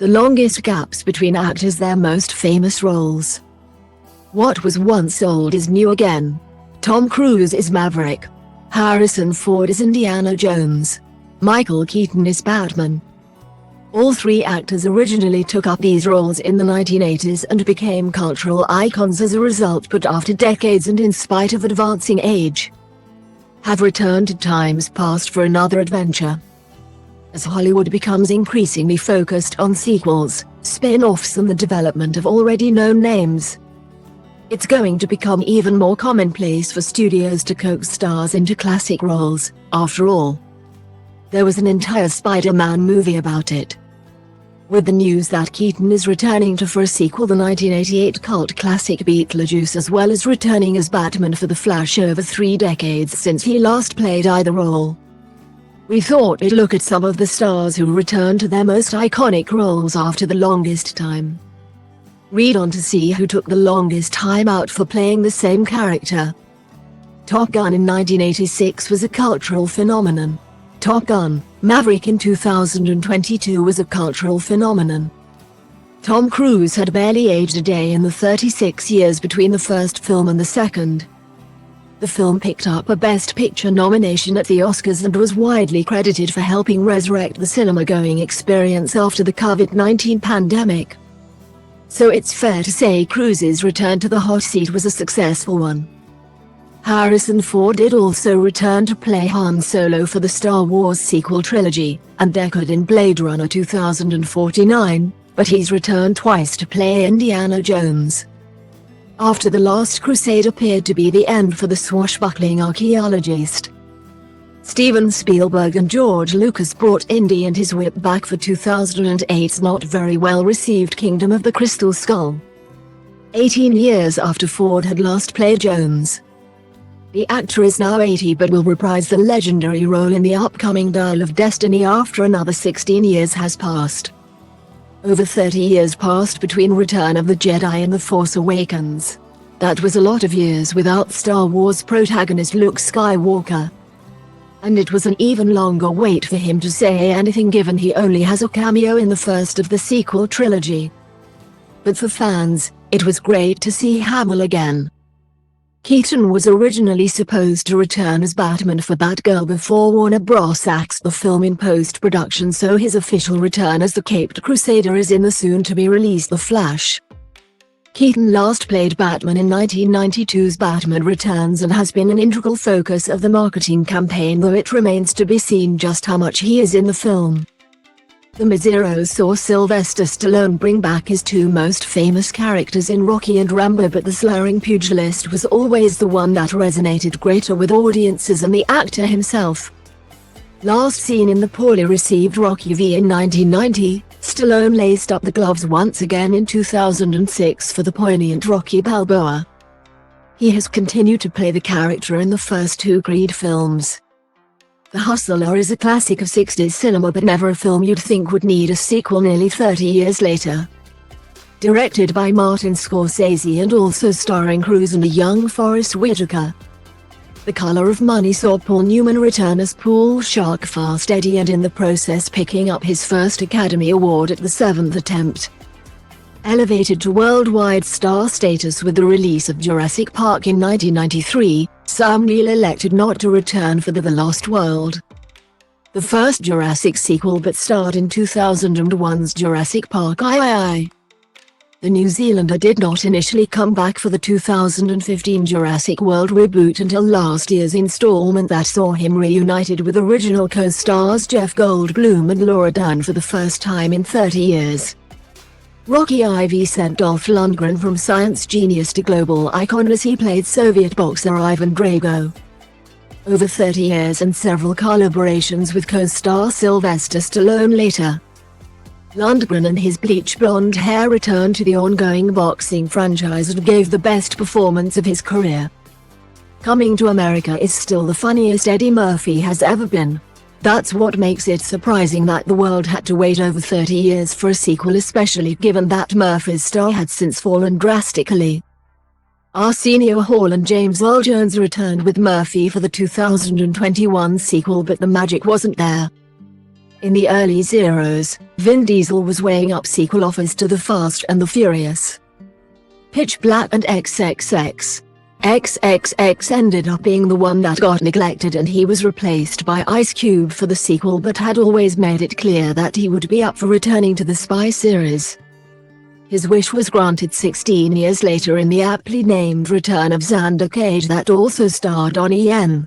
The longest gaps between actors' their most famous roles. What was once old is new again. Tom Cruise is Maverick. Harrison Ford is Indiana Jones. Michael Keaton is Batman. All three actors originally took up these roles in the 1980s and became cultural icons as a result, but after decades and in spite of advancing age, have returned to times past for another adventure. As Hollywood becomes increasingly focused on sequels, spin-offs and the development of already known names, it's going to become even more commonplace for studios to coax stars into classic roles. After all, there was an entire Spider-Man movie about it. With the news that Keaton is returning for a sequel, the 1988 cult classic Beetlejuice, as well as returning as Batman for The Flash over 3 decades since he last played either role, we thought we'd look at some of the stars who returned to their most iconic roles after the longest time. Read on to see who took the longest time out for playing the same character. Top Gun in 1986 was a cultural phenomenon. Top Gun: Maverick in 2022 was a cultural phenomenon. Tom Cruise had barely aged a day in the 36 years between the first film and the second. The film picked up a Best Picture nomination at the Oscars and was widely credited for helping resurrect the cinema-going experience after the COVID-19 pandemic. So it's fair to say Cruise's return to the hot seat was a successful one. Harrison Ford did also return to play Han Solo for the Star Wars sequel trilogy, and Deckard in Blade Runner 2049, but he's returned twice to play Indiana Jones. After The Last Crusade appeared to be the end for the swashbuckling archaeologist, Steven Spielberg and George Lucas brought Indy and his whip back for 2008's not very well received Kingdom of the Crystal Skull, 18 years after Ford had last played Jones. The actor is now 80 but will reprise the legendary role in the upcoming Dial of Destiny after another 16 years has passed. Over 30 years passed between Return of the Jedi and The Force Awakens. That was a lot of years without Star Wars protagonist Luke Skywalker. And it was an even longer wait for him to say anything, given he only has a cameo in the first of the sequel trilogy. But for fans, it was great to see Hamill again. Keaton was originally supposed to return as Batman for Batgirl before Warner Bros. Axed the film in post-production, so his official return as the Caped Crusader is in the soon-to-be-released The Flash. Keaton last played Batman in 1992's Batman Returns and has been an integral focus of the marketing campaign, though it remains to be seen just how much he is in the film. The Mizero saw Sylvester Stallone bring back his two most famous characters in Rocky and Rambo, but the slurring pugilist was always the one that resonated greater with audiences and the actor himself. Last seen in the poorly received Rocky V in 1990, Stallone laced up the gloves once again in 2006 for the poignant Rocky Balboa. He has continued to play the character in the first 2 Creed films. The Hustler is a classic of 60s cinema, but never a film you'd think would need a sequel nearly 30 years later. Directed by Martin Scorsese and also starring Cruise and a young Forrest Whitaker. The Color of Money saw Paul Newman return as Pool Shark Fast Eddie, and in the process picking up his first Academy Award at the 7th attempt. Elevated to worldwide star status with the release of Jurassic Park in 1993, Sam Neill elected not to return for The Lost World, the first Jurassic sequel, but starred in 2001's Jurassic Park III. The New Zealander did not initially come back for the 2015 Jurassic World reboot until last year's installment that saw him reunited with original co-stars Jeff Goldblum and Laura Dern for the first time in 30 years. Rocky IV sent Dolph Lundgren from science genius to global icon as he played Soviet boxer Ivan Drago. Over 30 years and several collaborations with co-star Sylvester Stallone later, Lundgren and his bleach blonde hair returned to the ongoing boxing franchise and gave the best performance of his career. Coming to America is still the funniest Eddie Murphy has ever been. That's what makes it surprising that the world had to wait over 30 years for a sequel, especially given that Murphy's star had since fallen drastically. Arsenio Hall and James Earl Jones returned with Murphy for the 2021 sequel, but the magic wasn't there. In the early zeros, Vin Diesel was weighing up sequel offers to The Fast and the Furious, Pitch Black and XXX. XXX ended up being the one that got neglected, and he was replaced by Ice Cube for the sequel, but had always made it clear that he would be up for returning to the spy series. His wish was granted 16 years later in the aptly named Return of Xander Cage that also starred Donnie Yen.